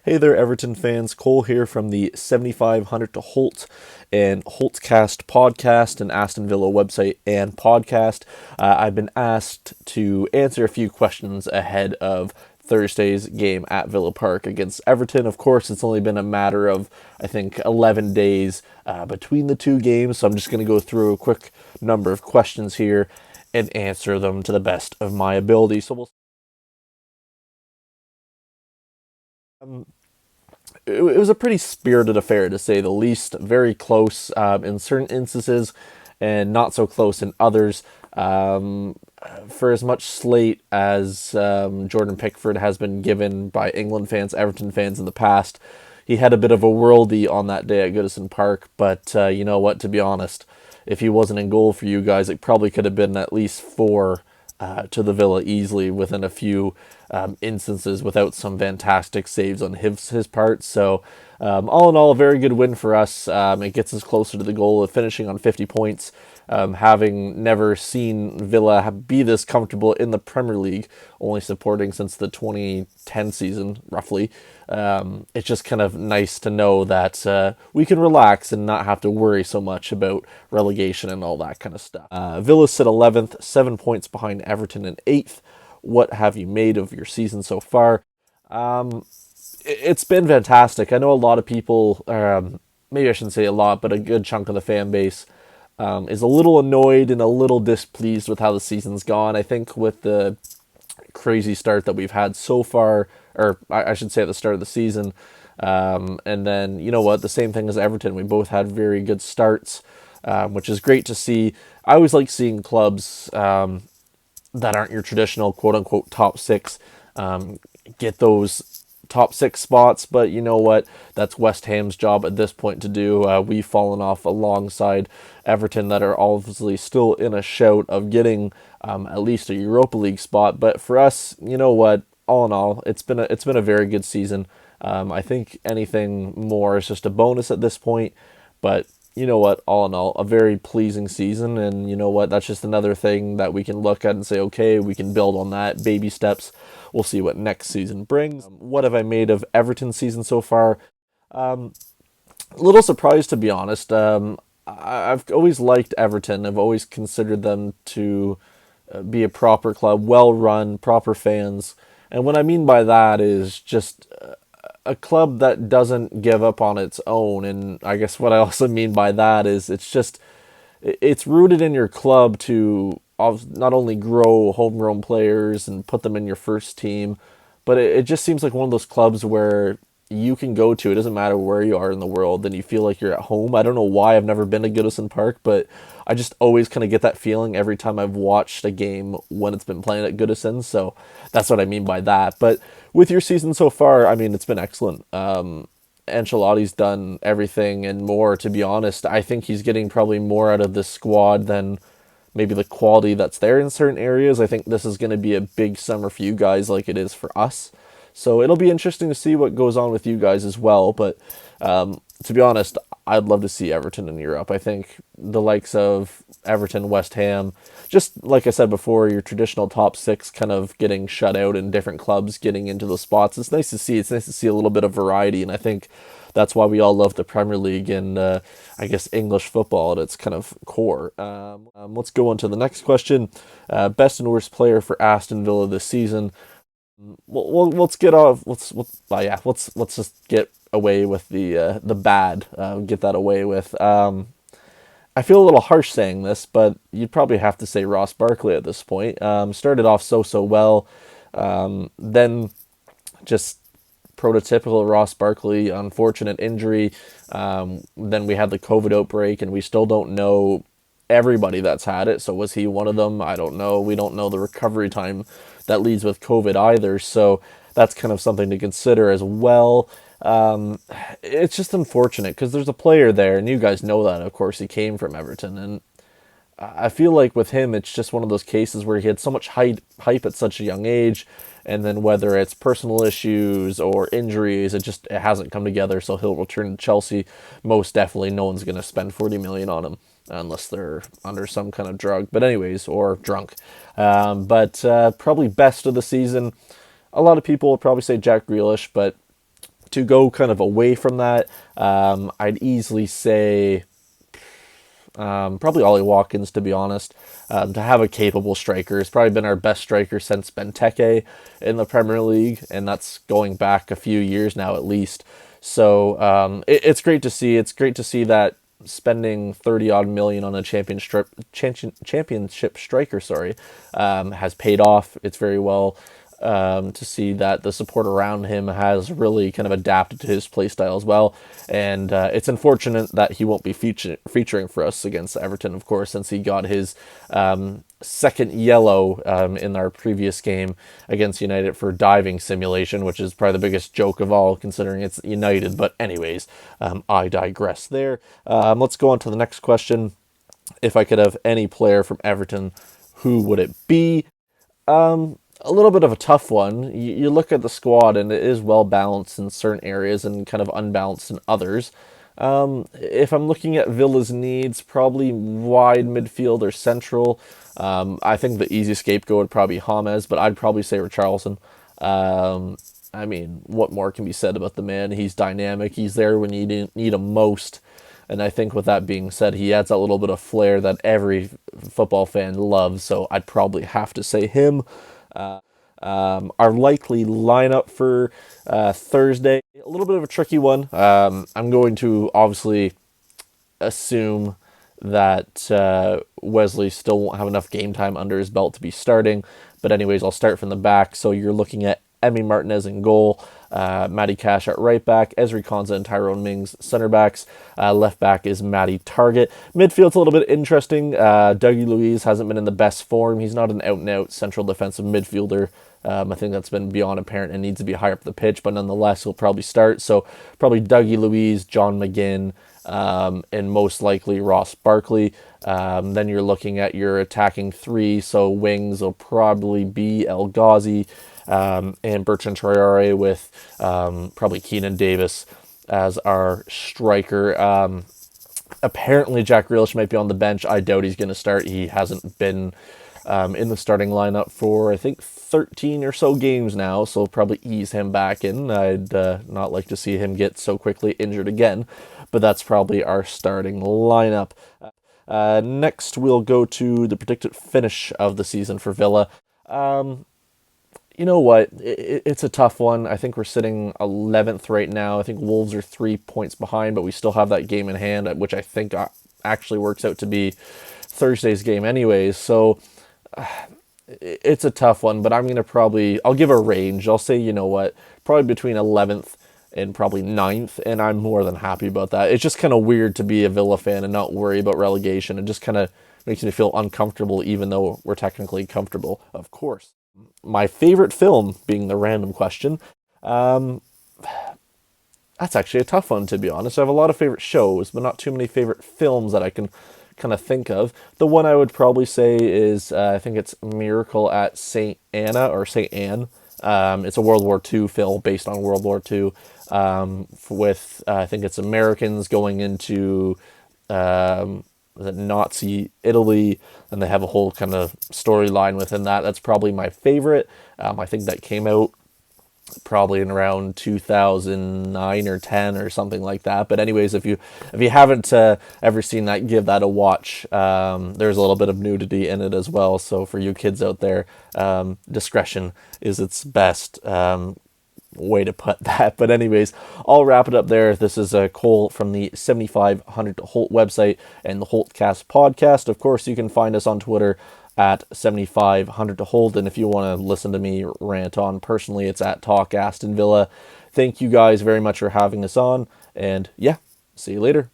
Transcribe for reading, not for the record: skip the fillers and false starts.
Hey there, Everton fans. Cole here from the 7500 To Holte and Holtecast podcast and Aston Villa website and podcast. I've been asked to answer a few questions ahead of Thursday's game at Villa Park against Everton. Of course, it's only been a matter of, I think, 11 days between the two games, so I'm just going to go through a quick number of questions here and answer them to the best of my ability. It was a pretty spirited affair, to say the least. Very close in certain instances, and not so close in others. For as much slate as Jordan Pickford has been given by England fans, Everton fans in the past, he had a bit of a worldie on that day at Goodison Park. But you know what? To be honest, if he wasn't in goal for you guys, it probably could have been at least four to the Villa easily within a few instances without some fantastic saves on his part. So all in all, a very good win for us. It gets us closer to the goal of finishing on 50 points. Having never seen Villa be this comfortable in the Premier League, only supporting since the 2010 season, roughly. It's just kind of nice to know that we can relax and not have to worry so much about relegation and all that kind of stuff. Villa sit 11th, 7 points behind Everton in 8th. What have you made of your season so far? It's been fantastic. I know a lot of people, maybe I shouldn't say a lot, but a good chunk of the fan base is a little annoyed and a little displeased with how the season's gone. I think with the crazy start that we've had so far, or I should say at the start of the season, and then, you know what, the same thing as Everton. We both had very good starts, which is great to see. I always like seeing clubs that aren't your traditional quote-unquote top six get those top six spots, but you know what? That's West Ham's job at this point to do. We've fallen off alongside Everton, that are obviously still in a shout of getting at least a Europa League spot. But for us, you know what? All in all, it's been a very good season. I think anything more is just a bonus at this point. But you know what? All in all, a very pleasing season, and you know what? That's just another thing that we can look at and say, okay, we can build on that. Baby steps. We'll see what next season brings. What have I made of Everton's season so far? A little surprised, to be honest. I've always liked Everton. I've always considered them to be a proper club, well run, proper fans. And what I mean by that is just a club that doesn't give up on its own. And I guess what I also mean by that is it's rooted in your club to not only grow homegrown players and put them in your first team, but it just seems like one of those clubs where you can go to. It doesn't matter where you are in the world, and you feel like you're at home. I don't know why. I've never been to Goodison Park, but I just always kind of get that feeling every time I've watched a game when it's been playing at Goodison. So that's what I mean by that. But with your season so far, I mean, it's been excellent. Ancelotti's done everything and more, to be honest. I think he's getting probably more out of this squad than maybe the quality that's there in certain areas. I think this is going to be a big summer for you guys like it is for us. So it'll be interesting to see what goes on with you guys as well. But to be honest, I'd love to see Everton in Europe. I think the likes of Everton, West Ham, just like I said before, your traditional top six kind of getting shut out and different clubs getting into the spots. It's nice to see. It's nice to see a little bit of variety. And I think that's why we all love the Premier League and I guess English football at its kind of core. Let's go on to the next question. Best and worst player for Aston Villa this season. Well, let's get off. Let's just get away with the bad. Get that away with. I feel a little harsh saying this, but you'd probably have to say Ross Barkley at this point. Started off so well, then just prototypical Ross Barkley, unfortunate injury. Then we had the COVID outbreak, and we still don't know everybody that's had it. So was he one of them? I don't know. We don't know the recovery time that leads with COVID either. So that's kind of something to consider as well. It's just unfortunate because there's a player there, and you guys know that, of course. He came from Everton, and I feel like with him, it's just one of those cases where he had so much hype at such a young age, and then whether it's personal issues or injuries, it hasn't come together. So he'll return to Chelsea. Most definitely, no one's going to spend 40 million on him unless they're under some kind of drug. But anyways, or drunk. But probably best of the season. A lot of people will probably say Jack Grealish, but To go kind of away from that, I'd easily say probably Ollie Watkins, to be honest. To have a capable striker, has probably been our best striker since Benteke in the Premier League, and that's going back a few years now at least. So it's great to see. It's great to see that spending 30 odd million on a championship striker, has paid off. It's very well to see that the support around him has really kind of adapted to his play style as well. And it's unfortunate that he won't be featuring for us against Everton, of course, since he got his second yellow in our previous game against United for diving simulation, which is probably the biggest joke of all considering it's United. But anyways, I digress there. Let's go on to the next question. If I could have any player from Everton, who would it be? A little bit of a tough one. You look at the squad and it is well balanced in certain areas and kind of unbalanced in others. If I'm looking at Villa's needs, probably wide midfield or central. I think the easy scapegoat would probably be James, but I'd probably say Richarlison. I mean, what more can be said about the man? He's dynamic. He's there when you need him most. And I think with that being said, he adds a little bit of flair that every football fan loves. So I'd probably have to say him. Our likely lineup for Thursday, a little bit of a tricky one. I'm going to obviously assume that Wesley still won't have enough game time under his belt to be starting. But anyways, I'll start from the back. So you're looking at Emi Martinez in goal, Matty Cash at right back, Ezri Konsa and Tyrone Mings center backs. Left back is Matty Target. Midfield's a little bit interesting. Dougie Luiz hasn't been in the best form. He's not an out-and-out central defensive midfielder. I think that's been beyond apparent and needs to be higher up the pitch, but nonetheless, he'll probably start. So probably Dougie Luiz, John McGinn, and most likely Ross Barkley. Then you're looking at your attacking three, so wings will probably be El Ghazi and Bertrand Traore with probably Keenan Davis as our striker. Apparently Jack Grealish might be on the bench. I doubt he's going to start. He hasn't been in the starting lineup for, I think, 13 or so games now, so probably ease him back in. I'd not like to see him get so quickly injured again, but that's probably our starting lineup. Next, we'll go to the predicted finish of the season for Villa. You know what? It's a tough one. I think we're sitting 11th right now. I think Wolves are 3 points behind, but we still have that game in hand, which I think actually works out to be Thursday's game anyways. So it's a tough one, but I'm going to I'll give a range. I'll say, you know what, probably between 11th and probably 9th, and I'm more than happy about that. It's just kind of weird to be a Villa fan and not worry about relegation. It just kind of makes me feel uncomfortable, even though we're technically comfortable, of course. My favorite film being the random question. That's actually a tough one, to be honest. I have a lot of favorite shows, but not too many favorite films that I can kind of think of. The one I would probably say is, I think it's Miracle at St. Anna or St. Anne. It's a World War II film based on World War II with, I think it's Americans going into Nazi Italy, and they have a whole kind of storyline within that. That's probably my favorite. I think that came out probably in around 2009 or 10 or something like that. But anyways, if you haven't ever seen that, give that a watch. There's a little bit of nudity in it as well, so for you kids out there, discretion is its best way to put that. But anyways, I'll wrap it up there. This is Cole from the 7500 to Holte website and the Holtecast podcast. Of course, you can find us on Twitter at 7500 to Holte, and if you want to listen to me rant on personally, it's at Talk Aston Villa. Thank you guys very much for having us on, and yeah, see you later.